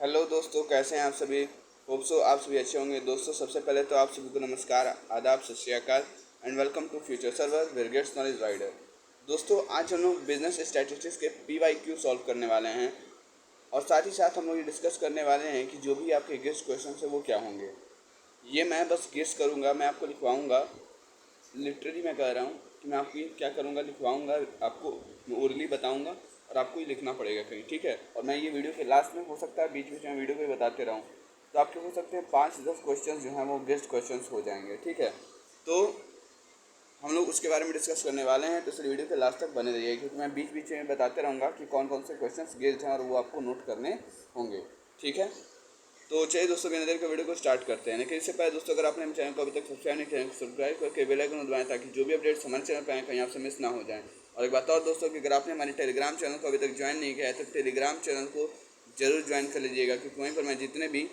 Hello दोस्तों, कैसे हैं आप सभी। होप सो आप सभी अच्छे होंगे। दोस्तों, सबसे पहले तो आप सभी को नमस्कार, आदाब, सत श्री अकाल and welcome to future server where gets knowledge rider. दोस्तों, आज हम लोग बिजनेस स्टैटिस्टिक्स के PYQ सॉल्व करने वाले हैं और साथ ही साथ हम लोग ये डिस्कस करने वाले हैं कि जो भी आपके गेस्ट क्वेश्चन है वो क्या होंगे। ये मैं बस गेस करूँगा, मैं आपको लिखवाऊँगा। लिटरली मैं कह रहा हूँ कि मैं आपकी क्या करूँगा, लिखवाऊँगा आपको। मैं ओरली बताऊँगा और आपको ही लिखना पड़ेगा कहीं, ठीक है। और मैं ये वीडियो के लास्ट में, हो सकता है बीच बीच में वीडियो को बताते रहूँ, तो आपके हो सकते हैं 5 से 10 क्वेश्चन जो हैं वो गेस्ट क्वेश्चन हो जाएंगे, ठीक है। तो हम लोग उसके बारे में डिस्कस करने वाले हैं, तो इस वीडियो के लास्ट तक बने रहिए, क्योंकि मैं बीच बीच में बताते रहूँगा कि कौन कौन से क्वेश्चन गेस्ट हैं और वो आपको नोट करने होंगे, ठीक है। तो चलिए दोस्तों, बिना देर के वीडियो को स्टार्ट करते हैं। लेकिन इससे पहले दोस्तों, अगर आपने चैनल को अभी तक सब्सक्राइब नहीं किया, सब्सक्राइब करके बेल आइकन दबाएं ताकि जो भी अपडेट्स हमारे चैनल पर आए कहीं आपसे मिस ना हो जाएं। और एक बात और दोस्तों, कि अगर आपने हमारे टेलीग्राम चैनल को अभी तक ज्वाइन नहीं किया है तो टेलीग्राम चैनल को जरूर ज्वाइन कर लीजिएगा, क्योंकि वहीं पर मैं जितने भी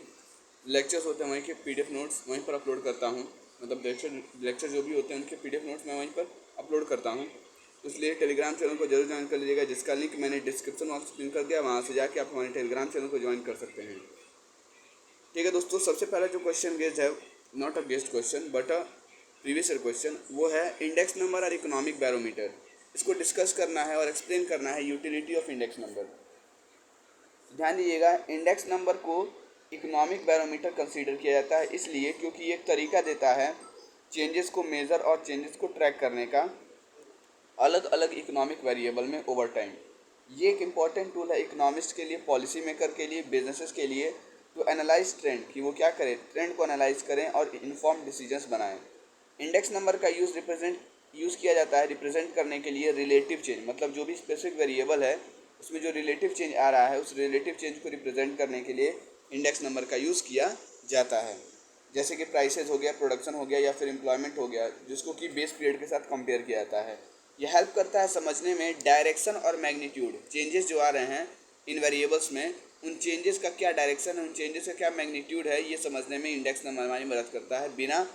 लेक्चर्स होते हैं वहीं के PDF नोट्स वहीं पर अपलोड करता हूँ। मतलब लेक्चर जो भी होते हैं उनके PDF नोट्स मैं वहीं पर अपलोड करता हूँ। इसलिए टेलीग्राम चैनल को जरूर ज्वाइन कर लीजिएगा, जिसका लिंक मैंने डिस्क्रिप्शन बॉक्स में पिन कर दिया, वहाँ से जाके आप हमारे टेलीग्राम चैनल को ज्वाइन कर सकते हैं, ठीक है। दोस्तों, सबसे पहला जो क्वेश्चन गेस्ट है, not a guest question but a previous year question, वो है इंडेक्स नंबर और इकोनॉमिक बैरोमीटर। इसको डिस्कस करना है और एक्सप्लेन करना है यूटिलिटी ऑफ इंडेक्स नंबर। ध्यान दीजिएगा, इंडेक्स नंबर को इकोनॉमिक बैरोमीटर कंसीडर किया जाता है, इसलिए क्योंकि ये एक तरीका देता है चेंजेस को मेज़र और चेंजेस को ट्रैक करने का अलग अलग इकोनॉमिक वेरिएबल में ओवर टाइम। ये एक इम्पॉर्टेंट टूल है इकोनॉमिस्ट के लिए, पॉलिसी मेकर के लिए, बिजनेसेस के लिए, टू एनालाइज ट्रेंड, कि वो क्या करें, ट्रेंड को एनालाइज करें और इन्फॉर्म डिसीजंस बनाएं। इंडेक्स नंबर का यूज़ किया जाता है रिप्रेजेंट करने के लिए रिलेटिव चेंज, मतलब जो भी स्पेसिफिक वेरिएबल है उसमें जो रिलेटिव चेंज आ रहा है, उस रिलेटिव चेंज को रिप्रेजेंट करने के लिए इंडेक्स नंबर का यूज़ किया जाता है। जैसे कि प्राइसेस हो गया, प्रोडक्शन हो गया, या फिर एम्प्लॉयमेंट हो गया, जिसको कि बेस पीरियड के साथ कंपेयर किया जाता है। यह हेल्प करता है समझने में डायरेक्शन और मैग्नीट्यूड, चेंजेस जो आ रहे हैं इन वेरिएबल्स में, उन चेंजेस का क्या डायरेक्शन है, उन चेंजेस का क्या मैग्नीट्यूड है, ये समझने में इंडेक्स नंबर हमारी मदद करता है, बिना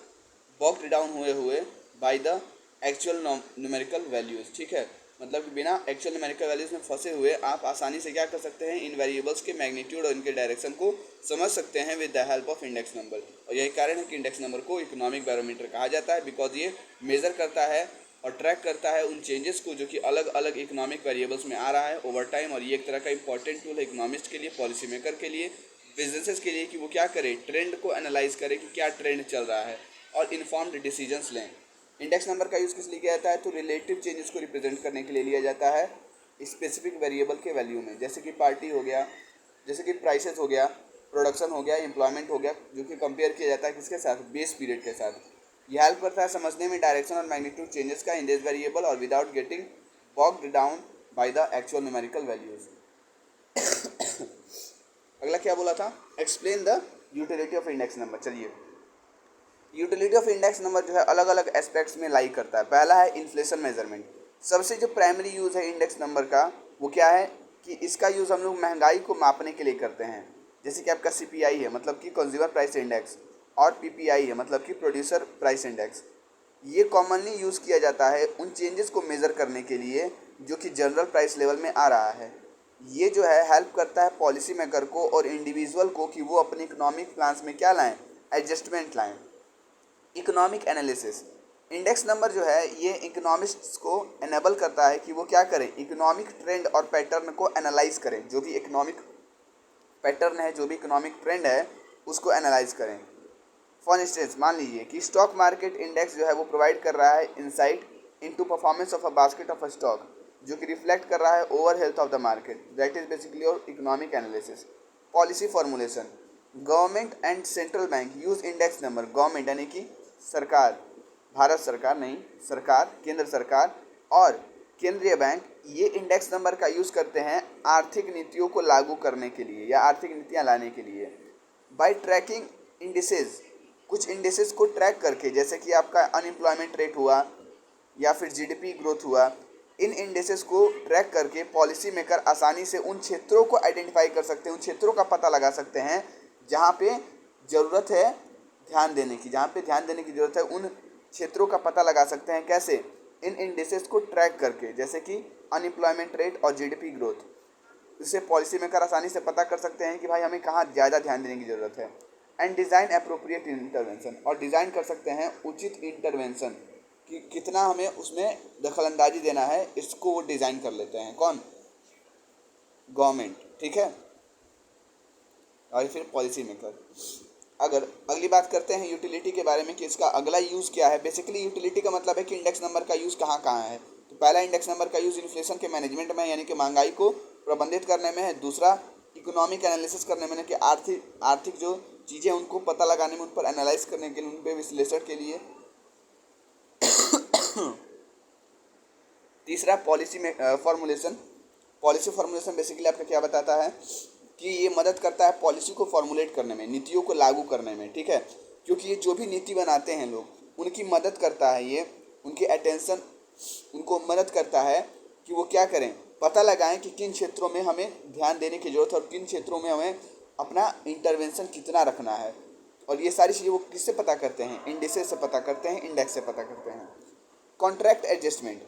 बॉक्ड डाउन हुए bye the actual numerical values, ठीक है। मतलब कि बिना एक्चुअल न्यूमेरिकल वैल्यूज़ में फंसे हुए आप आसानी से क्या कर सकते हैं, इन वेरिएबल्स के मैग्नीट्यूड और इनके डायरेक्शन को समझ सकते हैं with the help of index number. और यही कारण है कि इंडेक्स नंबर को इकोनॉमिक बैरोमीटर कहा जाता है, बिकॉज ये मेज़र करता है और ट्रैक करता है उन चेंजेस को जो कि अलग अलग इकोनॉमिक वेरिएबल्स में आ रहा है ओवर टाइम। और ये एक तरह का इंपॉर्टेंट टूल है इकोनॉमिस्ट के लिए, पॉलिसी मेकर के लिए, बिजनेसेस के लिए, कि वो क्या करे, ट्रेंड को एनालाइज करे कि क्या ट्रेंड चल रहा है और इन्फॉर्म्ड डिसीजंस लें। इंडेक्स नंबर का यूज़ किस लिए किया जाता है, तो रिलेटिव चेंजेस को रिप्रेजेंट करने के लिए लिया जाता है स्पेसिफिक वेरिएबल के वैल्यू में, जैसे कि पार्टी हो गया, जैसे कि प्राइसेस हो गया, प्रोडक्शन हो गया, एम्प्लॉयमेंट हो गया, जो कि कंपेयर किया जाता है किसके साथ, बेस पीरियड के साथ। यह हेल्प करता है समझने में डायरेक्शन और मैग्नीट्यूड चेंजेस का इन दिस वेरिएबल और without getting bogged down by the actual numerical values. अगला क्या बोला था, explain the utility of index number. चलिए, यूटिलिटी ऑफ इंडेक्स नंबर जो है अलग अलग एस्पेक्ट्स में लाई करता है। पहला है इन्फ्लेशन मेजरमेंट। सबसे जो प्राइमरी यूज़ है इंडेक्स नंबर का वो क्या है, कि इसका यूज़ हम लोग महंगाई को मापने के लिए करते हैं। जैसे कि आपका CPI है, मतलब कि कंज्यूमर प्राइस इंडेक्स, और PPI है, मतलब कि प्रोड्यूसर प्राइस इंडेक्स। ये कॉमनली यूज़ किया जाता है उन चेंजेस को मेज़र करने के लिए जो कि जनरल प्राइस लेवल में आ रहा है। ये जो है हेल्प करता है पॉलिसी मेकर को और इंडिविजुअल को कि वो अपने इकोनॉमिक प्लान्स में क्या लाएं, एडजस्टमेंट लाएं। इकोनॉमिक एनालिसिस, इंडेक्स नंबर जो है ये इकोनॉमिस्ट्स को एनेबल करता है कि वो क्या करें, इकोनॉमिक ट्रेंड और पैटर्न को एनालाइज करें। जो भी इकोनॉमिक पैटर्न है, जो भी इकोनॉमिक ट्रेंड है, उसको एनालाइज करें। फॉर इंस्टेंस, मान लीजिए कि स्टॉक मार्केट इंडेक्स जो है वो प्रोवाइड कर रहा है insight into performance of a basket of a stock, जो कि रिफ्लेक्ट कर रहा है over health of the market. That is basically और economic analysis. Policy formulation, government and central bank use index number. Government यानी कि सरकार, भारत सरकार नहीं, सरकार, केंद्र सरकार और केंद्रीय बैंक ये इंडेक्स नंबर का यूज़ करते हैं आर्थिक नीतियों को लागू करने के लिए या आर्थिक नीतियाँ लाने के लिए। बाय ट्रैकिंग इंडिसेस, कुछ इंडिसेस को ट्रैक करके, जैसे कि आपका अनएम्प्लॉयमेंट रेट हुआ या फिर GDP ग्रोथ हुआ, इन इंडिसेस को ट्रैक करके पॉलिसी मेकर आसानी से उन क्षेत्रों को आइडेंटिफाई कर सकते हैं, उन क्षेत्रों का पता लगा सकते हैं जहाँ पे ज़रूरत है ध्यान देने की, जहाँ पे ध्यान देने की ज़रूरत है उन क्षेत्रों का पता लगा सकते हैं। कैसे, इन इंडिसेस को ट्रैक करके, जैसे कि अनएम्प्लॉयमेंट रेट और GDP ग्रोथ। इससे पॉलिसी मेकर आसानी से पता कर सकते हैं कि भाई हमें कहाँ ज़्यादा ध्यान देने की ज़रूरत है। एंड डिज़ाइन अप्रोप्रिएट इंटरवेंशन, और डिज़ाइन कर सकते हैं उचित इंटरवेंशन कि कितना हमें उसमें दखलंदाजी देना है, इसको वो डिज़ाइन कर लेते हैं। कौन? गवर्नमेंट, ठीक है। और फिर पॉलिसी मेकर। अगर अगली बात करते हैं यूटिलिटी के बारे में कि इसका अगला यूज़ क्या है। बेसिकली यूटिलिटी का मतलब है कि इंडेक्स नंबर का यूज़ कहाँ कहाँ है। तो पहला, इंडेक्स नंबर का यूज़ इन्फ्लेशन के मैनेजमेंट में यानी कि महंगाई को प्रबंधित करने में है। दूसरा, इकोनॉमिक एनालिसिस करने में, कि आर्थिक जो चीज़ें उनको पता लगाने में, उन पर एनालाइज करने के लिए, उन पर विश्लेषण के लिए। तीसरा, पॉलिसी में फॉर्मुलेशन। पॉलिसी फॉर्मुलेशन बेसिकली आपका क्या बताता है कि ये मदद करता है पॉलिसी को फॉर्मुलेट करने में, नीतियों को लागू करने में, ठीक है। क्योंकि ये जो भी नीति बनाते हैं लोग, उनकी मदद करता है ये, उनकी अटेंशन, उनको मदद करता है कि वो क्या करें, पता लगाएं कि किन क्षेत्रों में हमें ध्यान देने की ज़रूरत है और किन क्षेत्रों में हमें अपना इंटरवेंशन कितना रखना है। और ये सारी चीज़ें वो किससे पता करते हैं? इंडिसेस से पता करते हैं, इंडेक्स से पता करते हैं। Contract adjustment.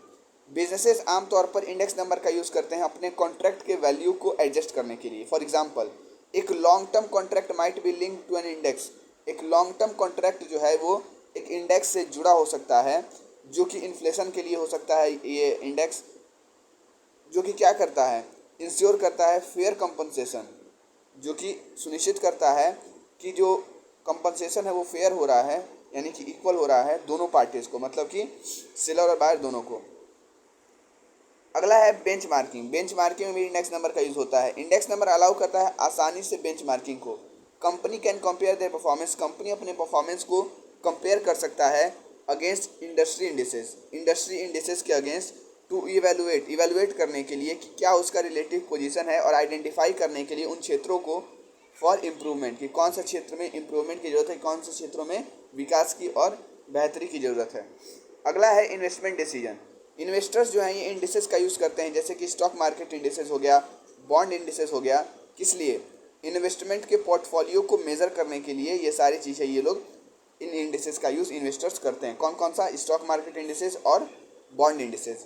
बिजनेसेस आमतौर पर इंडेक्स नंबर का यूज़ करते हैं अपने कॉन्ट्रैक्ट के वैल्यू को एडजस्ट करने के लिए। फॉर एग्जांपल, एक long term contract might be link to an index. एक लॉन्ग टर्म कॉन्ट्रैक्ट जो है वो एक इंडेक्स से जुड़ा हो सकता है, जो कि इन्फ्लेशन के लिए हो सकता है। ये इंडेक्स जो कि क्या करता है, इंश्योर करता है फेयर कंपनसेशन, जो कि सुनिश्चित करता है कि जो कंपनसेशन है वो फेयर हो रहा है, यानी कि इक्वल हो रहा है दोनों पार्टीज़ को, मतलब कि सेलर और बायर दोनों को। अगला है बेंचमार्किंग। बेंचमार्किंग में भी इंडेक्स नंबर का यूज़ होता है। इंडेक्स नंबर अलाउ करता है आसानी से बेंचमार्किंग को। Company can compare their performance. Company अपने परफॉर्मेंस को कंपेयर कर सकता है against industry indices. Industry indices के अगेंस्ट टू इवेलुएट करने के लिए कि क्या उसका रिलेटिव पोजीशन है, और आइडेंटिफाई करने के लिए उन क्षेत्रों को फॉर इम्प्रूवमेंट, कि कौन सा क्षेत्र में इम्प्रूवमेंट की ज़रूरत है, कौन से क्षेत्रों में विकास की और बेहतरी की ज़रूरत है। अगला है इन्वेस्टमेंट डिसीजन। इन्वेस्टर्स जो हैं ये इंडिसेस का यूज़ करते हैं, जैसे कि स्टॉक मार्केट इंडिसेस हो गया, बॉन्ड इंडिसेस हो गया। किस लिए? इन्वेस्टमेंट के पोर्टफोलियो को मेज़र करने के लिए ये सारी चीज़ें ये लोग इन इंडिसेस का यूज़ इन्वेस्टर्स करते हैं। कौन कौन सा? स्टॉक मार्केट इंडिसेस और बॉन्ड इंडिसेस।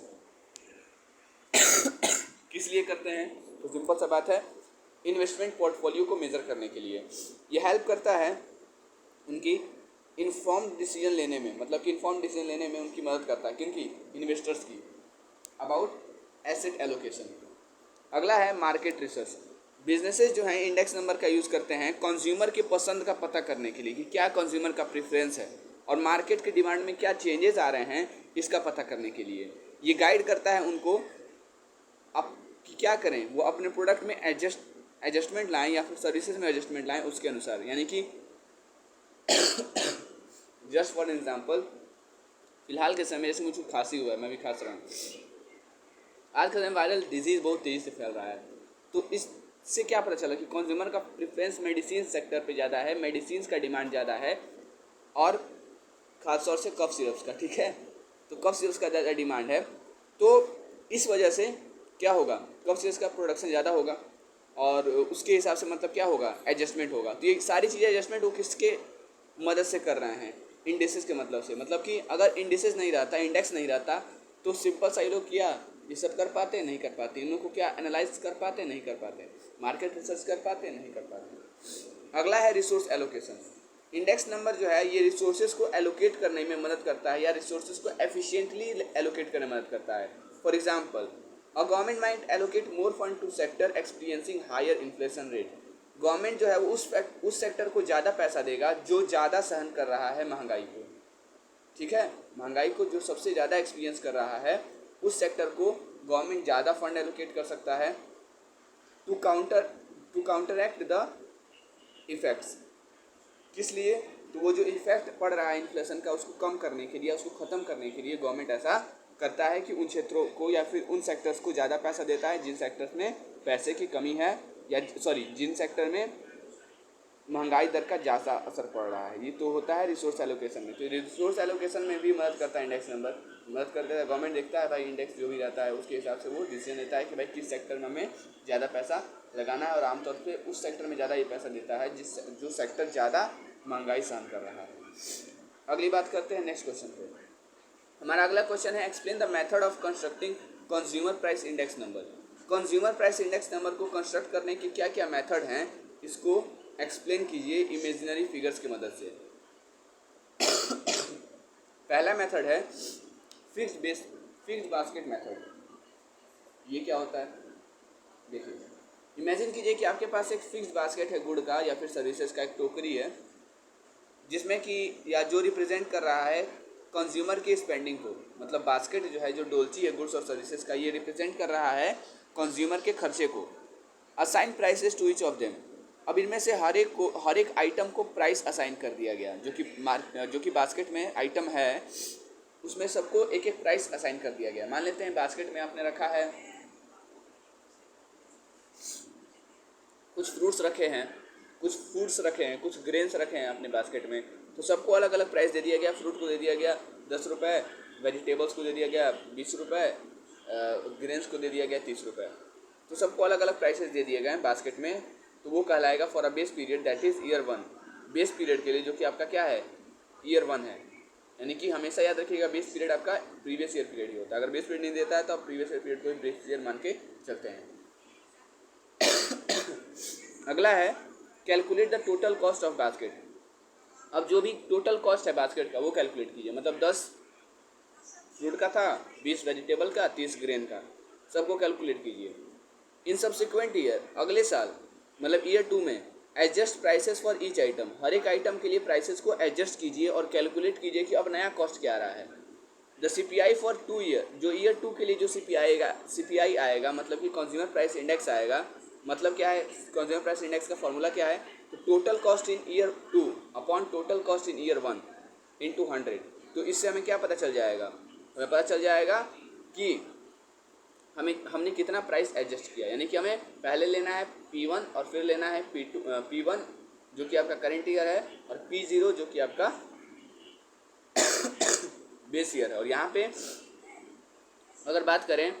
किस लिए करते हैं? तो सिंपल सा बात है, इन्वेस्टमेंट पोर्टफोलियो को मेज़र करने के लिए। ये हेल्प करता है उनकी इन्फॉर्म डिसीजन लेने में, मतलब कि इन्फॉर्म डिसीजन लेने में उनकी मदद करता है। किनकी? इन्वेस्टर्स की, अबाउट एसेट एलोकेशन। अगला है मार्केट रिसर्च। बिजनेसेस जो हैं इंडेक्स नंबर का यूज़ करते हैं कंज्यूमर की पसंद का पता करने के लिए, कि क्या कंज्यूमर का प्रेफरेंस है और मार्केट के डिमांड में क्या चेंजेस आ रहे हैं, इसका पता करने के लिए। ये गाइड करता है उनको अब कि क्या करें, वो अपने प्रोडक्ट में एडजस्टमेंट लाएं या फिर सर्विसेज में एडजस्टमेंट लाएं उसके अनुसार। यानी कि जस्ट फॉर एग्जाम्पल, फिलहाल के समय जैसे मुझे खांसी हुआ है, मैं भी खांस रहा हूँ। आज के समय वायरल डिजीज़ बहुत तेज़ी से फैल रहा है, तो इससे क्या पता चला कि कंज्यूमर का प्रेफरेंस मेडिसिन सेक्टर पे ज़्यादा है, मेडिसिन का डिमांड ज़्यादा है, और खासतौर से कफ सिरप्स का, ठीक है। तो कफ सिरप्स का ज़्यादा डिमांड है, तो इस वजह से क्या होगा, कफ सिरप्स का प्रोडक्शन ज़्यादा होगा, और उसके हिसाब से मतलब क्या होगा, एडजस्टमेंट होगा। तो ये सारी चीज़ें एडजस्टमेंट वो किसके मदद से कर रहे हैं? इंडिसेस के मतलब से। मतलब कि अगर इंडिसेस नहीं रहता, इंडेक्स नहीं रहता, तो सिंपल सा ये लोग क्या ये सब कर पाते? नहीं कर पाते। इन लोग को क्या एनालाइज कर पाते? नहीं कर पाते। मार्केट रिसर्च कर पाते? नहीं कर पाते। अगला है रिसोर्स एलोकेशन। इंडेक्स नंबर जो है ये रिसोर्सेज को एलोकेट करने में मदद करता है, या रिसोर्सेज को एफिशिएंटली एलोकेट करने में मदद करता है। For example, a government might allocate more fund to sector experiencing higher inflation rate. Government जो है वो उस सेक्टर को ज़्यादा पैसा देगा जो ज़्यादा सहन कर रहा है महंगाई को, ठीक है। महंगाई को जो सबसे ज़्यादा एक्सपीरियंस कर रहा है, उस सेक्टर को गवर्नमेंट ज़्यादा फंड एलोकेट कर सकता है टू काउंटरएक्ट द इफ़ेक्ट्स। किस लिए? तो वो जो इफेक्ट पड़ रहा है इन्फ्लेशन का, उसको कम करने के लिए, उसको ख़त्म करने के लिए गवर्नमेंट ऐसा करता है कि उन क्षेत्रों को या फिर उन सेक्टर्स को ज़्यादा पैसा देता है जिन सेक्टर्स में पैसे की कमी है, या जिन सेक्टर में महंगाई दर का ज़्यादा असर पड़ रहा है। ये तो होता है रिसोर्स एलोकेशन में। तो रिसोर्स एलोकेशन में भी मदद करता है इंडेक्स नंबर, मदद करता है। गवर्नमेंट देखता है भाई इंडेक्स जो भी रहता है उसके हिसाब से वो डिसीजन लेता है कि भाई किस सेक्टर में हमें ज़्यादा पैसा लगाना है, और आमतौर पर उस सेक्टर में ज़्यादा ये पैसा देता है जो सेक्टर ज़्यादा महंगाई सहन कर रहा है। अगली बात करते हैं नेक्स्ट क्वेश्चन पे। हमारा अगला क्वेश्चन है explain the method of constructing consumer price index number. Consumer price index number को कंस्ट्रक्ट करने के क्या क्या मेथड हैं, इसको एक्सप्लेन कीजिए इमेजिनरी फिगर्स की मदद से। पहला मेथड है फिक्स्ड बास्केट मेथड। ये क्या होता है, देखिए, इमेजिन कीजिए कि आपके पास एक फिक्स्ड बास्केट है गुड का या फिर सर्विसेज का, एक टोकरी है जिसमें कि या जो रिप्रेजेंट कर रहा है कंज्यूमर की स्पेंडिंग को, मतलब बास्केट जो है, जो डोलची है गुड्स और सर्विसेज का, ये रिप्रेजेंट कर रहा है कंज्यूमर के खर्चे को। Assign prices to each of them. अब इनमें से हर एक आइटम को प्राइस असाइन कर दिया गया, जो कि बास्केट में आइटम है उसमें सबको एक एक प्राइस असाइन कर दिया गया। मान लेते हैं बास्केट में आपने रखा है कुछ फ्रूट्स रखे हैं, कुछ फूड्स रखे हैं, कुछ ग्रेन्स रखे हैं अपने बास्केट में, तो सबको अलग अलग प्राइस दे दिया गया। फ्रूट को दे दिया गया 10 रुपये, वेजिटेबल्स को दे दिया गया 20 रुपये, ग्रेन्स को दे दिया गया 30 रुपये। तो सबको अलग अलग प्राइसेस दे दिए गए हैं बास्केट में। तो वो कहलाएगा for a base period that is year 1। Base period के लिए, जो कि आपका क्या है, ईयर 1 है। यानी कि हमेशा याद रखिएगा बेस पीरियड आपका प्रीवियस ईयर पीरियड ही होता है। अगर बेस पीरियड नहीं देता है तो आप प्रीवियस ईयर पीरियड को ही बेस ईयर मान के चलते हैं। अगला है calculate the total cost of basket. अब जो भी टोटल कॉस्ट है बास्केट का वो कैलकुलेट कीजिए। मतलब 10 फ्रूट का था, 20 वेजिटेबल का, 30 ग्रेन का, सबको कैलकुलेट कीजिए। इन सब्सिक्वेंट ईयर, अगले साल मतलब ईयर 2 में adjust prices for each item, हर एक आइटम के लिए प्राइसेस को एडजस्ट कीजिए और कैलकुलेट कीजिए कि अब नया कॉस्ट क्या आ रहा है। द CPI फॉर 2 ईयर, जो ईयर 2 के लिए जो CPI आएगा, मतलब कि कंज्यूमर प्राइस इंडेक्स आएगा। मतलब क्या है, कंज्यूमर प्राइस इंडेक्स का फॉर्मूला क्या है, तो total cost in year 2 upon total cost in year 1 into 100। तो इससे हमें क्या पता चल जाएगा, हमें पता चल जाएगा कि हमने कितना प्राइस एडजस्ट किया। यानी कि हमें पहले लेना है P1 और फिर लेना है P1 जो कि आपका करेंट ईयर है, और P0 जो कि आपका बेस ईयर है। और यहाँ पे अगर बात करें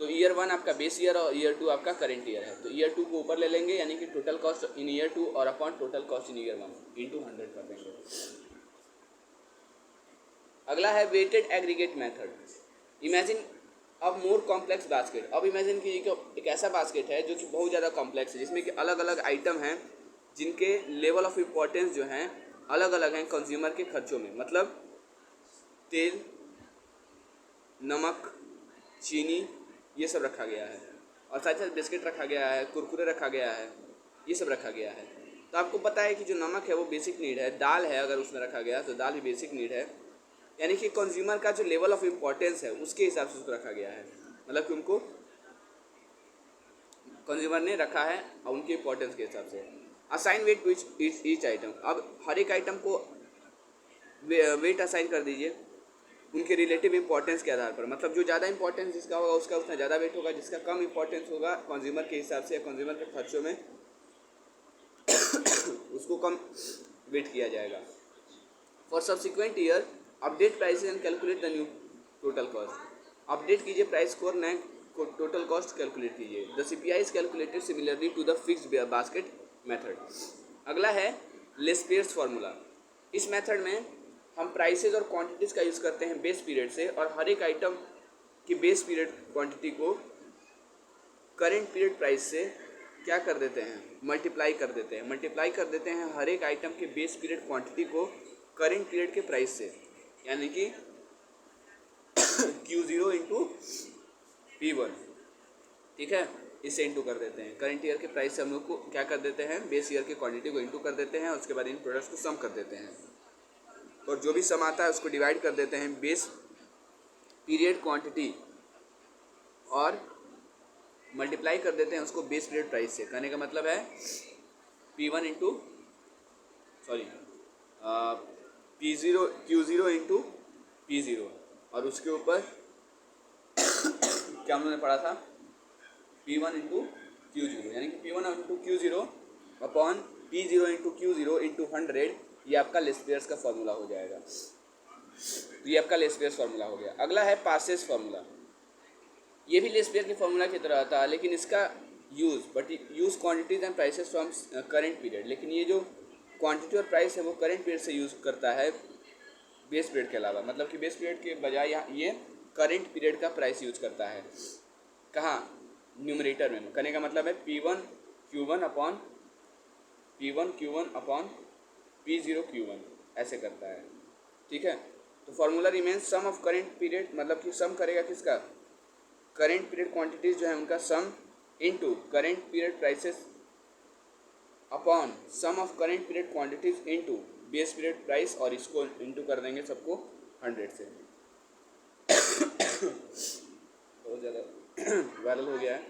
तो ईयर 1 आपका बेस ईयर और ईयर 2 आपका करेंट ईयर है। तो ईयर 2 को ऊपर ले लेंगे, यानी कि टोटल कॉस्ट इन ईयर 2 और upon total cost in year 1 into 100 कर देंगे। अगला है वेटेड एग्रीगेट मेथड। इमेजिन अब मोर कॉम्प्लेक्स बास्केट। अब इमेजिन कीजिए कि एक ऐसा बास्केट है जो कि बहुत ज़्यादा कॉम्प्लेक्स है, जिसमें कि अलग अलग आइटम हैं जिनके लेवल ऑफ इम्पोर्टेंस जो हैं अलग अलग हैं कंज्यूमर के खर्चों में। मतलब तेल, नमक, चीनी, ये सब रखा गया है, और साथ साथ बिस्किट रखा गया है, कुरकुरे रखा गया है, ये सब रखा गया है। तो आपको पता है कि जो नमक है वो बेसिक नीड है, दाल है अगर उसमें रखा गया तो दाल भी बेसिक नीड है। यानी कि कंज्यूमर का जो लेवल ऑफ इम्पोर्टेंस है उसके हिसाब से उसको रखा गया है। मतलब कि उनको कंज्यूमर ने रखा है और उनके इम्पोर्टेंस के हिसाब से। Assign weight to each item. अब हर एक आइटम को वेट असाइन कर दीजिए उनके रिलेटिव इंपॉर्टेंस के आधार पर। मतलब जो ज़्यादा इंपॉर्टेंस जिसका होगा उसका उतना ज़्यादा वेट होगा, जिसका कम इंपॉर्टेंस होगा कंज्यूमर के हिसाब से या कंज्यूमर के खर्चों में उसको कम वेट किया जाएगा। For subsequent year update prices and calculate the new total cost. Update कीजिए प्राइस को और नए टोटल कॉस्ट कैलकुलेट कीजिए। The CPI is calculated similarly to the fixed basket method. अगला है लेस्पेयर्स फार्मूला। इस मेथड में हम प्राइसेस और क्वांटिटीज़ का यूज़ करते हैं बेस पीरियड से, और हर एक आइटम की बेस पीरियड क्वांटिटी को करेंट पीरियड प्राइस से क्या कर देते हैं, मल्टीप्लाई कर देते हैं। मल्टीप्लाई कर देते हैं हर एक आइटम के बेस पीरियड क्वांटिटी को करेंट पीरियड के प्राइस से, यानी कि Q0 इंटू P1, ठीक है, इससे इंटू कर देते हैं। करेंट ईयर के प्राइस से हम लोग को क्या कर देते हैं, बेस ईयर की क्वांटिटी को इंटू कर देते हैं, और उसके बाद इन प्रोडक्ट्स को सम कर देते हैं, और जो भी सम आता है उसको डिवाइड कर देते हैं बेस पीरियड क्वांटिटी और मल्टीप्लाई कर देते हैं उसको बेस पीरियड प्राइस से। कहने का मतलब है P1 into Q0 into P0, और उसके ऊपर क्या हम लोगों ने पढ़ा था, P1 इंटू Q0, यानी कि P1 into Q0 upon P0 into Q0 into 100। ये आपका लेस्पेयर्स का फॉर्मूला हो जाएगा। तो ये आपका लेस्पेयर्स फार्मूला हो गया। अगला है पासेस फार्मूला। ये भी लेस्पेयर के फार्मूला की तरह आता है, लेकिन इसका use quantities and prices from current period. लेकिन ये जो क्वांटिटी और प्राइस है वो करेंट पीरियड से यूज़ करता है बेस पीरियड के अलावा। मतलब कि बेस पीरियड के बजाय ये करेंट पीरियड का प्राइस यूज करता है। कहाँ, न्यूमरेटर में करने का मतलब है P1 Q1 upon P0 Q1 ऐसे करता है, ठीक है। तो formula remains sum of current period, मतलब कि सम करेगा किसका, करेंट पीरियड क्वांटिटीज जो है उनका sum into current period prices upon sum of current period quantities into base period price, और इसको इनटू कर देंगे सबको 100 से। बहुत ज़्यादा वायरल हो गया है,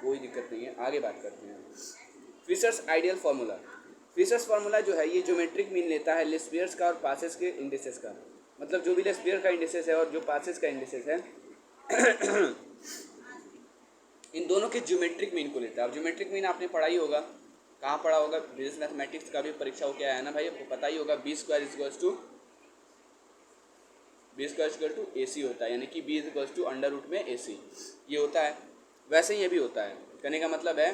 कोई दिक्कत नहीं है, आगे बात करते हैं। Fisher's ideal formula, Fisher's formula जो है ये ज्योमेट्रिक मीन लेता है लेस्बियर्स का और पासेस के इंडिसेस का, मतलब जो भी लेस्बियर का इंडिसेस है और जो पासेस का इंडिसेस है इन दोनों के ज्योमेट्रिक मीन को लेता है। अब ज्योमेट्रिक मीन आपने पढ़ा ही होगा, कहाँ पढ़ा होगा, बिजनेस मैथमेटिक्स का भी परीक्षा हो क्या है ना भाई, आपको पता ही होगा B square equal to AC होता है, यानी कि B equal to under root में AC ये होता है। वैसे ही ये भी होता है, कहने का मतलब है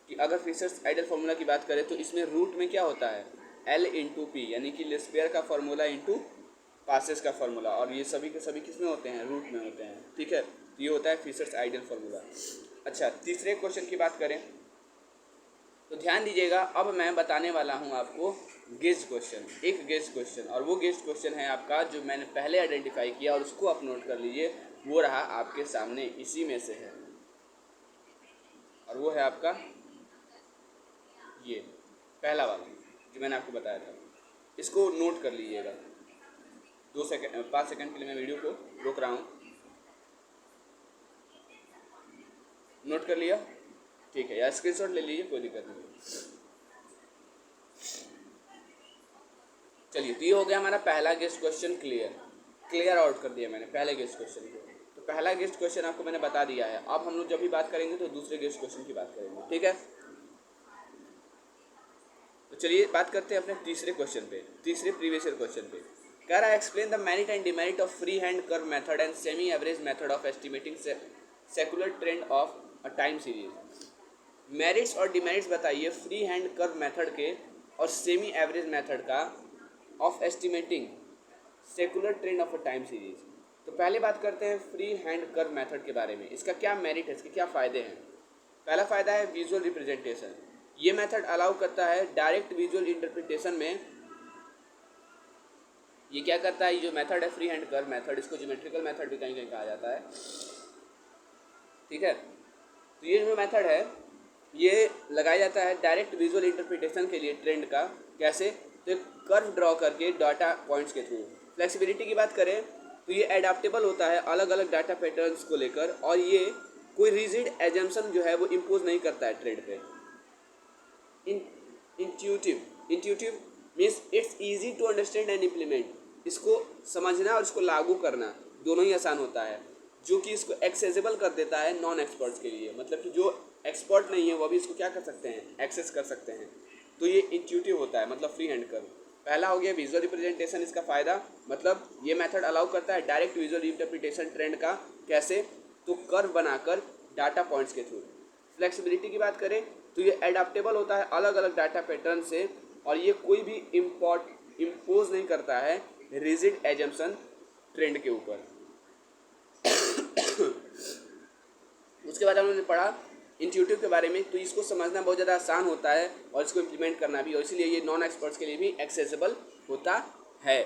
कि अगर फिशर्स आइडियल फार्मूला की बात करें तो इसमें रूट में क्या होता है L इंटू पी, यानी कि लेस्बियर का फार्मूला इंटू पासेस का फार्मूला, और ये सभी के सभी किस में होते हैं, रूट में होते हैं, ठीक है। तो ये होता है फिशर्स आइडियल फार्मूला। अच्छा, तीसरे क्वेश्चन की बात करें तो ध्यान दीजिएगा, अब मैं बताने वाला हूँ आपको गेज क्वेश्चन, एक गेज क्वेश्चन, और वो गेज क्वेश्चन है आपका जो मैंने पहले आइडेंटिफाई किया, और उसको आप नोट कर लीजिए, वो रहा आपके सामने, इसी में से है, और वो है आपका ये पहला वाला जो मैंने आपको बताया था, इसको नोट कर लीजिएगा। 5 सेकंड के लिए मैं वीडियो को रोक रहा हूँ, नोट कर लिया, ठीक है, या स्क्रीनशॉट ले लीजिए, कोई दिक्कत नहीं। चलिए, तो ये हो गया हमारा पहला गेस्ट क्वेश्चन क्लियर आउट कर दिया मैंने पहले गेस्ट क्वेश्चन को। तो पहला गेस्ट क्वेश्चन आपको मैंने बता दिया है। अब हम लोग जब भी बात करेंगे तो दूसरे गेस्ट क्वेश्चन की बात करेंगे, ठीक है। तो चलिए बात करते हैं अपने तीसरे क्वेश्चन पे, तीसरे प्रीवियस ईयर क्वेश्चन पे। कह रहा है explain the merit and demerit of free hand curve method and semi average method of estimating secular trend of a time series. Merits और डिमेरिट्स बताइए फ्री हैंड कर्व मेथड के और semi average method का of estimating secular trend of a time series. तो पहले बात करते हैं फ्री हैंड कर्व मेथड के बारे में, इसका क्या मेरिट है, इसके क्या फ़ायदे हैं। पहला फ़ायदा है विजुअल रिप्रेजेंटेशन, ये मेथड अलाउ करता है डायरेक्ट विजुअल इंटरप्रिटेशन में। ये क्या करता है, ये जो मेथड है फ्री हैंड कर्व मेथड, इसको ज्योमेट्रिकल मेथड भी कहीं कहीं कहा जाता है, ठीक है। तो ये जो मेथड है ये लगाया जाता है डायरेक्ट विजुअल इंटरप्रिटेशन के लिए ट्रेंड का, कैसे, तो एक कर्व ड्रॉ करके डाटा पॉइंट्स के थ्रू। फ्लेक्सिबिलिटी की बात करें तो ये एडाप्टेबल होता है अलग अलग डाटा पैटर्न्स को लेकर, और ये कोई रिजिड एजम्पशन जो है वो इम्पोज नहीं करता है ट्रेंड पे। Intuitive means it's easy to understand and implement, इसको समझना और इसको लागू करना दोनों ही आसान होता है, जो कि इसको एक्सेसिबल कर देता है नॉन एक्सपर्ट्स के लिए, मतलब कि जो एक्सपर्ट नहीं है वो भी इसको क्या कर सकते हैं, एक्सेस कर सकते हैं। तो ये इंट्यूटिव होता है, मतलब फ्री हैंड कर्व। पहला हो गया विजुअल रिप्रेजेंटेशन, इसका फ़ायदा मतलब ये मेथड अलाउ करता है डायरेक्ट विजुअल इंटरप्रिटेशन ट्रेंड का, कैसे, तो कर्व बनाकर डाटा पॉइंट्स के थ्रू। फ्लेक्सिबिलिटी की बात करें तो ये एडाप्टेबल होता है अलग अलग डाटा पैटर्न से, और ये कोई भी इम्पोज नहीं करता है रिजिड एजम्पशन ट्रेंड के ऊपर। उसके बाद हमने पढ़ा इंट्यूटिव के बारे में, तो इसको समझना बहुत ज़्यादा आसान होता है और इसको इम्प्लीमेंट करना भी, और इसलिए ये नॉन एक्सपर्ट्स के लिए भी एक्सेसिबल होता है।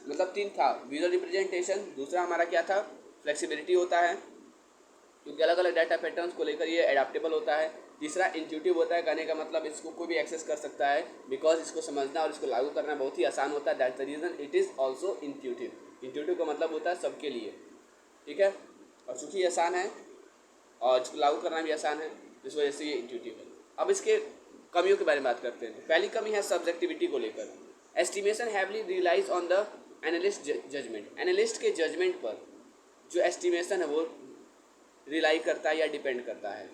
मतलब 3 था, विजुअल रिप्रेजेंटेशन, दूसरा हमारा क्या था, फ्लेक्सिबिलिटी होता है क्योंकि अलग अलग डाटा पैटर्न्स को लेकर ये एडाप्टेबल होता है, तीसरा इंट्यूटिव होता है, कहने का मतलब इसको कोई भी एक्सेस कर सकता है, बिकॉज इसको समझना और इसको लागू करना बहुत ही आसान होता है, that's the reason it is also intuitive. Intuitive का मतलब होता है सबके लिए, ठीक है, और चूँकि आसान है और इसको लागू करना भी आसान है, इस वजह से ये इंट्यूटिव है। अब इसके कमियों के बारे में बात करते हैं। पहली कमी है सब्जेक्टिविटी को लेकर, estimation heavily relies on the analyst judgement, analyst के जजमेंट पर जो एस्टिमेशन है वो रिलाई करता है या डिपेंड करता है,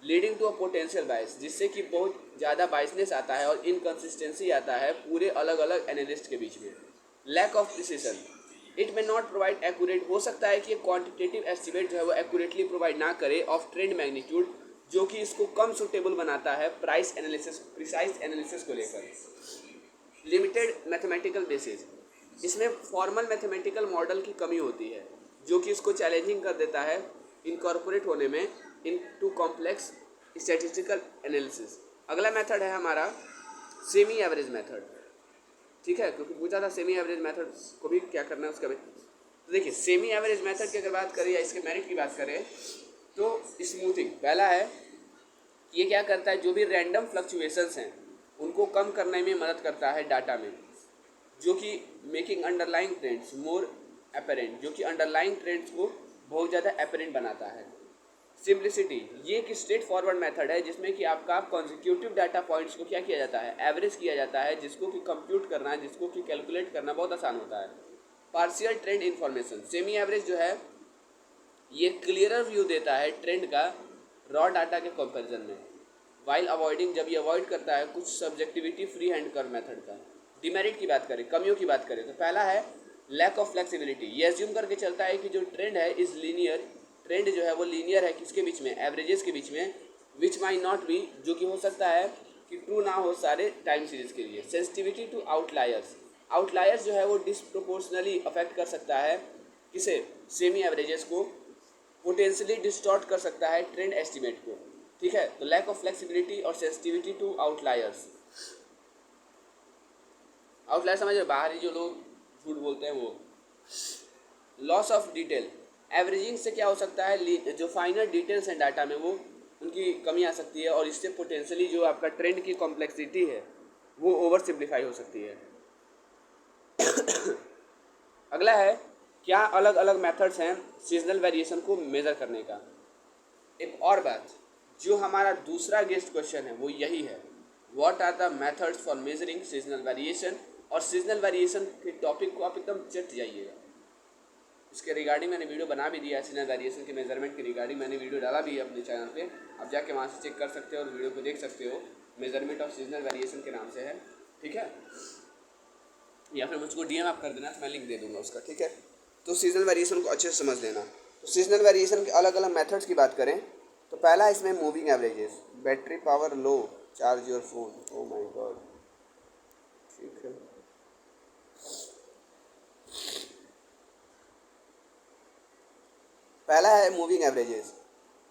लीडिंग टू अ पोटेंशियल बायस, जिससे कि बहुत ज़्यादा बायसनेस आता है और इनकन्सिस्टेंसी आता है पूरे अलग अलग एनालिस्ट के बीच में। लैक ऑफ प्रिसिशन, इट में नॉट प्रोवाइड एक्यूरेट, हो सकता है कि क्वांटिटेटिव एस्टिमेट जो है वो एक्यूरेटली प्रोवाइड ना करे ऑफ ट्रेंड मैग्नीट्यूड, जो कि इसको कम सुटेबल बनाता है प्रिसाइज एनालिसिस को लेकर। लिमिटेड मैथमेटिकल बेसिस, इसमें फॉर्मल मैथमेटिकल मॉडल की कमी होती है जो कि इसको चैलेंजिंग कर देता है इनकॉर्पोरेट होने में इन टू कॉम्प्लेक्स स्टैटिस्टिकल एनालिसिस। अगला मेथड है हमारा सेमी एवरेज मेथड, ठीक है, क्योंकि पूछा था सेमी एवरेज मेथड को भी क्या करना है उसका भी। तो देखिए सेमी एवरेज मेथड की अगर बात करें या इसके मेरिट की बात करें तो स्मूथिंग पहला है। ये क्या करता है, जो भी रैंडम फ्लक्चुएशंस हैं उनको कम करने में मदद करता है डाटा में, जो कि मेकिंग अंडरलाइंग ट्रेंड्स मोर अपेरेंट, जो कि अंडरलाइंग ट्रेंड्स को बहुत ज़्यादा अपेरेंट बनाता है। सिंप्लिसिटी, ये एक स्ट्रेट फॉरवर्ड मेथड है जिसमें कि आपका कॉन्जिक्यूटिव डाटा पॉइंट्स को क्या किया जाता है, एवरेज किया जाता है, जिसको कि कंप्यूट करना, जिसको कि कैलकुलेट करना बहुत आसान होता है। Partial trend information, semi average जो है ये क्लियरर व्यू देता है ट्रेंड का रॉ डाटा के कंपैरिजन में, वाइल अवॉइडिंग, जब ये अवॉइड करता है कुछ subjectivity free hand curve method का। डिमेरिट की बात करें, कमियों की बात करें, तो पहला है लैक ऑफ फ्लेक्सिबिलिटी। ये एज्यूम करके चलता है कि जो ट्रेंड है इज लीनियर, ट्रेंड जो है वो लीनियर है किसके बीच में, एवरेजेस के बीच में, विच माई नॉट बी, जो कि हो सकता है कि ट्रू ना हो सारे टाइम सीरीज के लिए। सेंसिटिविटी टू आउटलायर्स, आउटलायर्स जो है वो डिसप्रोपोर्शनली अफेक्ट कर सकता है किसे, सेमी एवरेजेस को, पोटेंशियली डिस्टॉर्ट कर सकता है ट्रेंड एस्टिमेट को, ठीक है। तो लैक ऑफ फ्लेक्सिबिलिटी और सेंसिटिविटी टू आउटलायर्स, आउटलायर समझ रहे, बाहरी जो लोग झूठ बोलते हैं वो। लॉस ऑफ डिटेल, एवरेजिंग से क्या हो सकता है, जो फाइनल डिटेल्स हैं डाटा में वो उनकी कमी आ सकती है और इससे पोटेंशियली जो आपका ट्रेंड की कॉम्प्लेक्सिटी है वो ओवर सिंप्लीफाई हो सकती है। अगला है क्या अलग अलग मेथड्स हैं सीजनल वेरिएशन को मेज़र करने का। एक और बात, जो हमारा दूसरा गेस्ट क्वेश्चन है वो यही है, what are the methods for measuring seasonal variation. और सीजनल वेरिएशन के टॉपिक को आप एकदम चट जाइएगा, इसके रिगार्डिंग मैंने वीडियो बना भी दिया है, सीजनल वेरिएशन के मेजरमेंट के रिगार्डिंग मैंने वीडियो डाला भी है अपने चैनल पे, आप जाके वहाँ से चेक कर सकते हो और वीडियो को देख सकते हो, मेजरमेंट ऑफ सीजनल वेरिएशन के नाम से है, ठीक है। या फिर मुझको डीएम आप कर देना तो मैं लिंक दे दूँगा उसका, ठीक है। तो सीजनल वेरिएशन को अच्छे से समझ लेना। तो सीजनल वेरिएशन के अलग अलग मेथड्स की बात करें तो पहला इसमें moving averages, battery power low, charge your phone, oh my God, ठीक है। पहला है मूविंग एवरेजेस,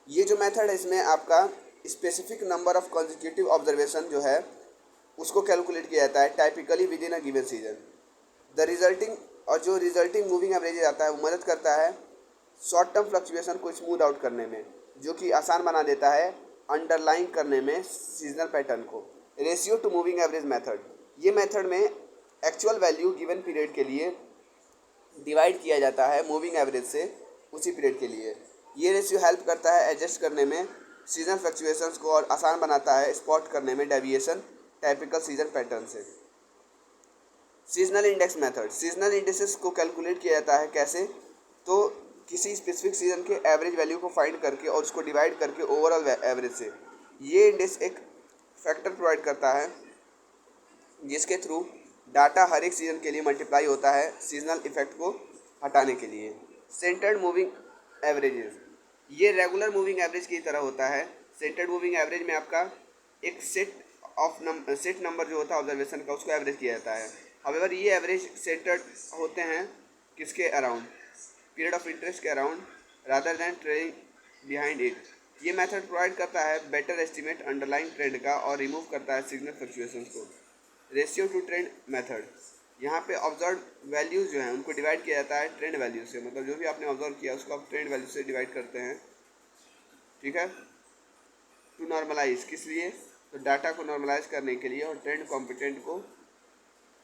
ये जो मेथड है इसमें आपका specific number of consecutive observation जो है उसको कैलकुलेट किया जाता है typically with in a given season. The resulting, और जो रिजल्टिंग मूविंग एवरेज आता है वो मदद करता है शॉर्ट टर्म फ्लक्चुएशन को स्मूथ आउट करने में, जो कि आसान बना देता है अंडरलाइन करने में सीजनल पैटर्न को। Ratio two moving average method, ये मेथड में एक्चुअल वैल्यू गिवन पीरियड के लिए डिवाइड किया जाता है मूविंग एवरेज से उसी पीरियड के लिए। ये रेशियो हेल्प करता है एडजस्ट करने में सीजनल फ्लक्चुएशंस को और आसान बनाता है स्पॉट करने में डेविएशन टाइपिकल सीजन पैटर्न से। Seasonal index method, seasonal indexes को कैलकुलेट किया जाता है कैसे, तो किसी स्पेसिफिक सीजन के एवरेज वैल्यू को फाइंड करके और उसको डिवाइड करके ओवरऑल एवरेज से। ये इंडेक्स एक फैक्टर प्रोवाइड करता है जिसके थ्रू डाटा हर एक सीजन के लिए मल्टीप्लाई होता है सीजनल इफेक्ट को हटाने के लिए। सेंटर्ड मूविंग एवरेजेस, ये रेगुलर मूविंग एवरेज की तरह होता है। सेंटर्ड मूविंग एवरेज में आपका एक सेट नंबर जो होता है ऑब्जर्वेशन का उसको एवरेज किया जाता है। हाउएवर ये एवरेज सेंटर्ड होते हैं किसके अराउंड, पीरियड ऑफ इंटरेस्ट के around, rather than trailing behind it. ये मेथड प्रोवाइड करता है बेटर एस्टिमेट अंडरलाइन ट्रेंड का और रिमूव करता है सिग्नल फ्लक्चुएशंस को। रेशियो टू ट्रेंड मेथड, यहाँ पे ऑब्जर्व वैल्यूज़ जो हैं उनको डिवाइड किया जाता है ट्रेंड वैल्यू से, मतलब जो भी आपने ऑब्जर्व किया उसको आप ट्रेंड वैल्यू से डिवाइड करते हैं, ठीक है। टू नॉर्मलाइज, किस लिए, तो डाटा को नॉर्मलाइज करने के लिए और ट्रेंड कॉम्पिटेंट को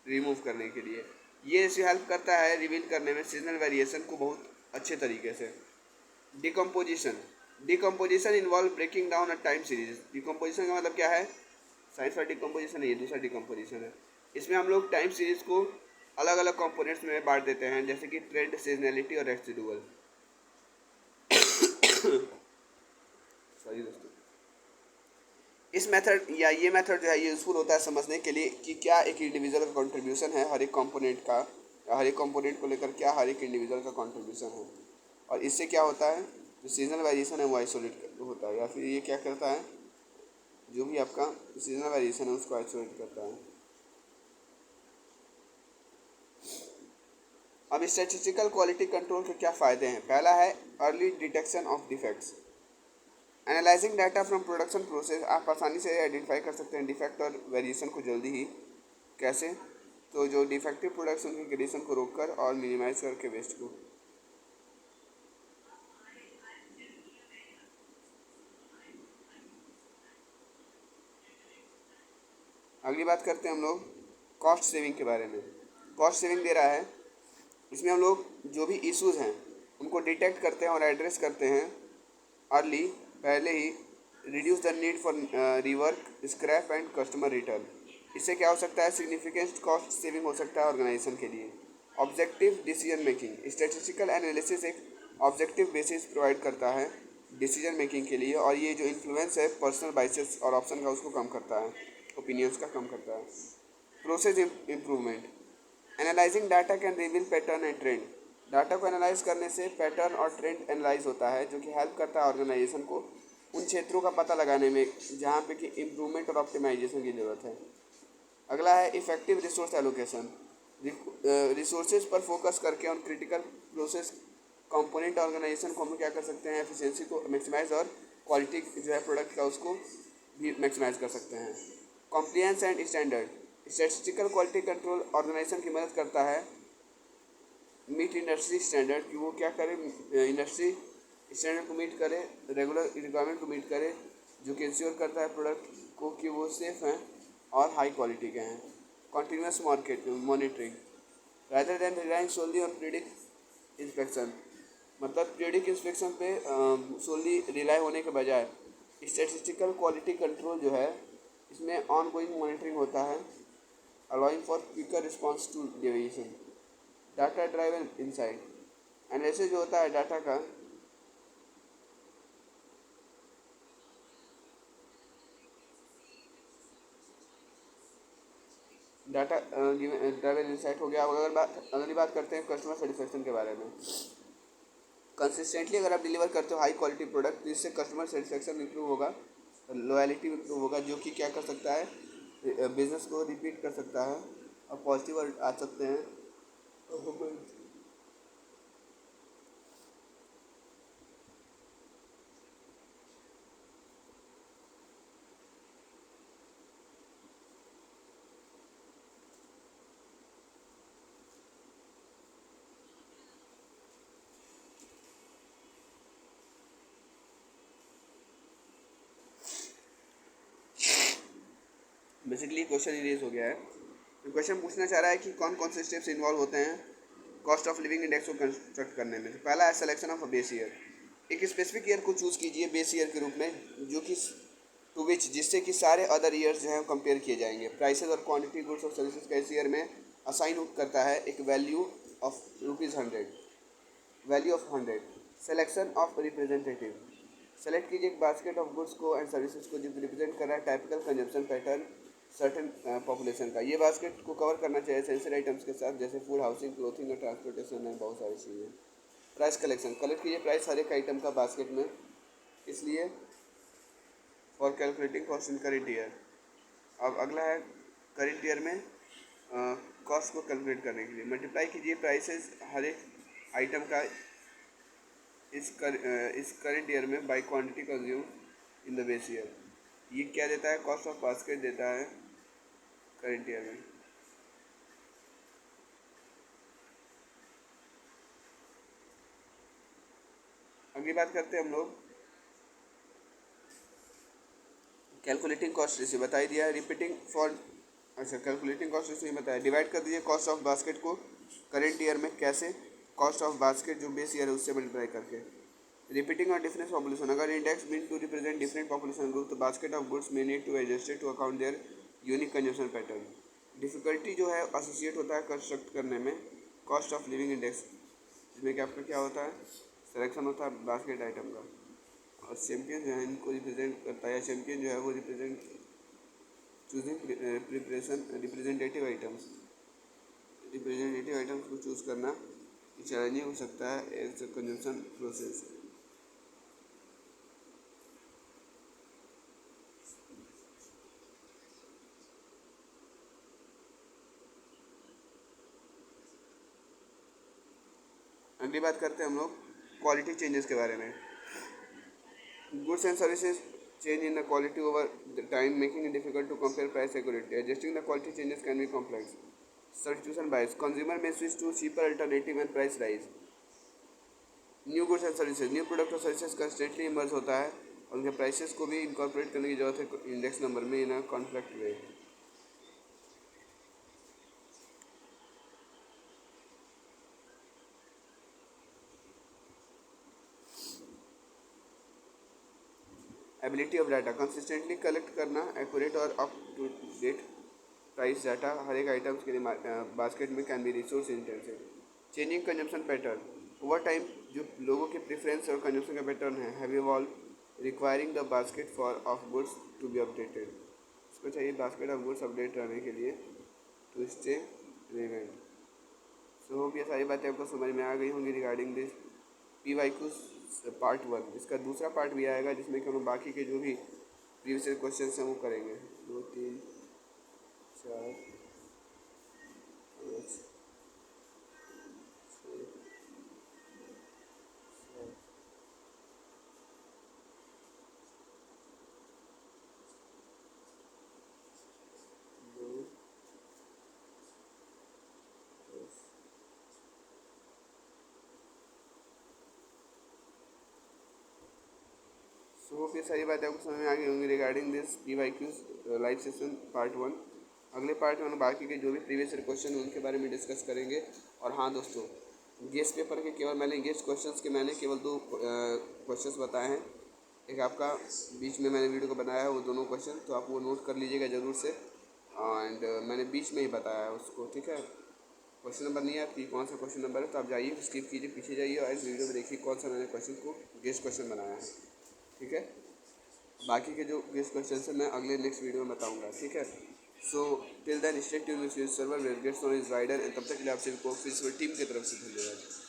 रिमूव करने के लिए। ये रेशियो हेल्प करता है रिवील करने में सीजनल वेरिएशन को बहुत अच्छे तरीके से। Decomposition, decomposition involve breaking down a time series. Decomposition का मतलब क्या है, साइंस का डिकम्पोजिशन है, ये दूसरा डिकम्पोजिशन है। इसमें हम लोग टाइम सीरीज को अलग अलग कंपोनेंट्स में बांट देते हैं, जैसे कि ट्रेंड, सीजनैलिटी और रेसिडुअल। सॉरी दोस्तों, इस मेथड या ये मेथड जो है ये यूज़फुल होता है समझने के लिए कि क्या एक इंडिविजुअल का कंट्रीब्यूशन है हर एक कंपोनेंट का, या हर एक कंपोनेंट को लेकर क्या हर एक इंडिविजुअल का कंट्रीब्यूशन है, और इससे क्या होता है जो सीजनल वेरिएशन है वो आइसोलेट होता है, या फिर ये क्या करता है जो भी आपका सीजनल वेरिएशन है उसको आइसोलेट करता है। अब स्टैटिस्टिकल क्वालिटी कंट्रोल के क्या फ़ायदे हैं? पहला है early detection of defects. Analysing data from production process, आप आसानी से आइडेंटिफाई कर सकते हैं डिफेक्ट और वेरिएशन को जल्दी ही। कैसे? तो जो डिफेक्टिव प्रोडक्ट्स उनकी क्रिएशन को रोककर और मिनिमाइज करके वेस्ट को। अगली बात करते हैं हम लोग कॉस्ट सेविंग के बारे में। कॉस्ट सेविंग दे रहा है, इसमें हम लोग जो भी इश्यूज हैं उनको डिटेक्ट करते हैं और एड्रेस करते हैं अर्ली, पहले ही। Reduce the need for rework, scrap and customer return. इससे क्या हो सकता है? सिग्निफिकेंट कॉस्ट सेविंग हो सकता है ऑर्गेनाइजेशन के लिए। Objective decision making, statistical analysis एक ऑब्जेक्टिव बेसिस प्रोवाइड करता है डिसीजन मेकिंग के लिए, और ये जो इन्फ्लुएंस है पर्सनल बाइसेस और ऑप्शन का उसको कम करता है, ओपिनियंस का कम करता है। Process improvement, analysing data can reveal pattern and trend. Data को एनालाइज करने से पैटर्न और ट्रेंड एनालाइज होता है, जो कि हेल्प करता है ऑर्गेनाइजेशन को उन क्षेत्रों का पता लगाने में जहाँ पे कि इम्प्रूवमेंट और ऑप्टिमाइजेशन की ज़रूरत है। अगला है इफेक्टिव रिसोर्स एलोकेशन। रिसोर्सेज पर फोकस करके उन क्रिटिकल प्रोसेस कंपोनेंट ऑर्गेनाइजेशन को हम क्या कर सकते हैं? एफिशिएंसी को मैक्सिमाइज और क्वालिटी जो है प्रोडक्ट का उसको भी मैक्सिमाइज कर सकते हैं। Compliance and standard, statistical quality control organisation की मदद करता है मीट इंडस्ट्री स्टैंडर्ड, कि वो क्या करे? इंडस्ट्री स्टैंडर्ड को मीट करे, रेगुलर रिक्वायरमेंट को मीट करे, जो कि इंश्योर करता है प्रोडक्ट को कि वो सेफ हैं और हाई क्वालिटी के हैं। Continuous market monitoring, rather than relying solely on predict inspection, मतलब प्रीडिक्ट इंस्पेक्शन पे सोलली रिलाई होने के बजाय स्टैटिस्टिकल क्वालिटी कंट्रोल जो है इसमें ऑन गोइंग मॉनिटरिंग होता है, allowing for quicker response to deviation. Data driven insight, analysis जो होता है डाटा का, डाटा ड्राइवन इंसाइट हो गया। अब अगली बात करते हैं कस्टमर सेटिस्फेक्शन के बारे में। कंसिस्टेंटली अगर आप डिलीवर करते हो हाई क्वालिटी प्रोडक्ट, तो इससे कस्टमर सेटिस्फेक्शन इंप्रूव होगा, लॉयलिटी इंप्रूव होगा, जो कि क्या कर सकता है? बिजनेस को रिपीट कर सकता है और पॉजिटिव आ सकते हैं। बेसिकली क्वेश्चन इरेज हो गया है। तो क्वेश्चन पूछना चाह रहा है कि कौन कौन से स्टेप्स इन्वॉल्व होते हैं कॉस्ट ऑफ लिविंग इंडेक्स को कंस्ट्रक्ट करने में। तो पहला है selection of a base year. एक स्पेसिफिक ईयर को चूज़ कीजिए बेस ईयर के रूप में, जो कि टू विच जिससे कि सारे अदर ईयर्स जो हैं कंपेयर किए जाएंगे। प्राइसेस और क्वांटिटी गुड्स और सर्विसेज का इस ईयर में असाइन करता है एक value of ₹100, value of 100। Selection of representative, select कीजिए एक बास्केट ऑफ गुड्स को एंड सर्विसेज को जो रिप्रेजेंट कर रहा है typical consumption pattern certain population का। ये बास्केट को कवर करना चाहिए एसेंशियल आइटम्स के साथ, जैसे फूड, हाउसिंग, क्लोथिंग और ट्रांसपोर्टेशन एंड बहुत सारी चीज़ें। प्राइस कलेक्शन, कलेक्ट कीजिए प्राइस हर एक आइटम का बास्केट में, इसलिए for calculating cost in current year. अब अगला है करेंट ईयर में कॉस्ट को कैलकुलेट करने के लिए मल्टीप्लाई कीजिए प्राइसेस हर एक आइटम का इस करेंट ईयर में by quantity consume in the base year. ये क्या देता है? कॉस्ट ऑफ बास्केट देता है करेंट ईयर में। अगली बात करते हैं हम लोग कैलकुलेटिंग कॉस्ट रेशियो, बता ही दिया है। रिपीटिंग फॉर, अच्छा कैलकुलेटिंग कॉस्ट रेशियो बताया। डिवाइड कर दीजिए कॉस्ट ऑफ बास्केट को करेंट ईयर में, कैसे? कॉस्ट ऑफ बास्केट जो बेस ईयर है उससे मल्टीप्लाई करके। रिपीटिंग और डिफरेंट पॉपुलेशन, अगर index mean to represent different population group, तो basket of goods may need to adjusted to account their unique consumption pattern. Difficulty जो है एसोसिएट होता है कंस्ट्रक्ट करने में कॉस्ट ऑफ लिविंग इंडेक्स, इसमें क्या आपका क्या होता है? सिलेक्शन होता है बास्केट आइटम का, और चैम्पियन जो है इनको रिप्रेजेंट करता है, या चैम्पियन जो है वो represent choosing preparation representative items को चूज़ करना चैलेंजिंग हो सकता है एज कंजम्पशन प्रोसेस। अगली बात करते हैं हम लोग क्वालिटी चेंजेस के बारे में। Goods and services change in the quality over the time, making it difficult to compare price accurately. Adjusting the quality changes can be complex. Substitution bias. Consumer may switch to cheaper alternative and price rise. New goods and services, new product और services constantly emerge होता है और उनके prices को भी incorporate करने की जरूरत है इंडेक्स नंबर में in conflict way. Ability of data, consistently collect करना एक्यूरेट और up to date price data हर एक आइटम्स के लिए बास्केट में can be resource intensive. Changing consumption pattern, over time जो लोगों के प्रेफरेंस और कंजम्पशन का पैटर्न है have evolve requiring the basket for of goods to be updated. उसको चाहिए बास्केट ऑफ गुड्स अपडेट रहने के लिए to stay relevant. So hope ये सारी बातें आपको समझ में आ गई होंगी रिगार्डिंग दिस PYQ पार्ट 1। इसका दूसरा पार्ट भी आएगा जिसमें कि हम बाकी के जो भी प्रीवियस क्वेश्चन हैं वो करेंगे। 2 3 4 5 6 सो होप ये सारी बातें आपको समझ में आ गई होंगी regarding this PYQ live session part 1। अगले पार्ट में हम बाकी के जो भी प्रीवियस क्वेश्चन हैं उनके बारे में डिस्कस करेंगे। और हाँ दोस्तों, गेस्ट पेपर के केवल मैंने गेस्ट क्वेश्चंस के मैंने केवल 2 क्वेश्चंस बताए हैं। एक आपका बीच में मैंने वीडियो को बनाया है वो दोनों क्वेश्चन, तो आप वो नोट कर लीजिएगा ज़रूर से। एंड मैंने बीच में ही बताया है उसको, ठीक है। क्वेश्चन नंबर नहीं है आपकी कौन सा क्वेश्चन नंबर है तो आप जाइए स्किप कीजिए, पीछे जाइए और इस वीडियो में देखिए कौन सा मैंने क्वेश्चन को गेस्ट क्वेश्चन बनाया है, ठीक है। बाकी के जो गेस्ट क्वेश्चन है मैं अगले नेक्स्ट वीडियो में बताऊंगा, ठीक है। So till then stay tuned with server where gets knowledge rider. तब तक के लिए आप सभी को फिर टीम की तरफ से धन्यवाद।